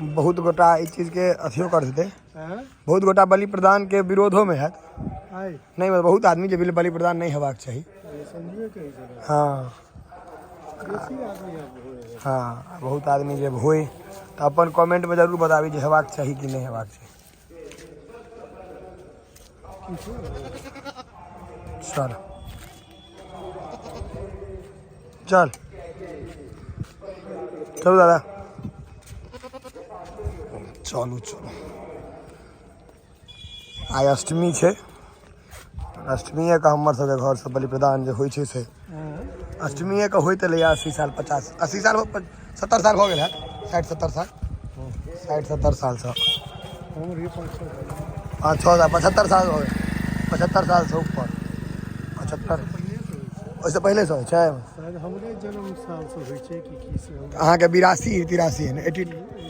बहुत गोटा इस चीज के अथियो कर देते, बहुत गोटा बलि प्रदान के विरोधों में है नहीं, मतलब बहुत आदमी जो बलि प्रदान नहीं हेबाक चाहिए। हाँ हाँ, बहुत आदमी जब होए तो अपन कमेंट में जरूर बताबी जे हेबाक चाहिए कि नहीं हेबाक चाहिए। चल चल चलो दादा, चलू चलो। आइ अष्टमी है, अष्टमी के हमर सबके घर से बलि प्रदान जो होइ छै से अष्टमी के होते ले 80 साल 50 80 साल 70 साल हो गए है, 60-70 साल 60-70 साल से हाँ 75 साल हो गए, 75 साल से ऊपर 75 वैसे पहले से हो छै। हमरे जन्म साल से होइ छै कि से अहाँ के 82-83 है ना 80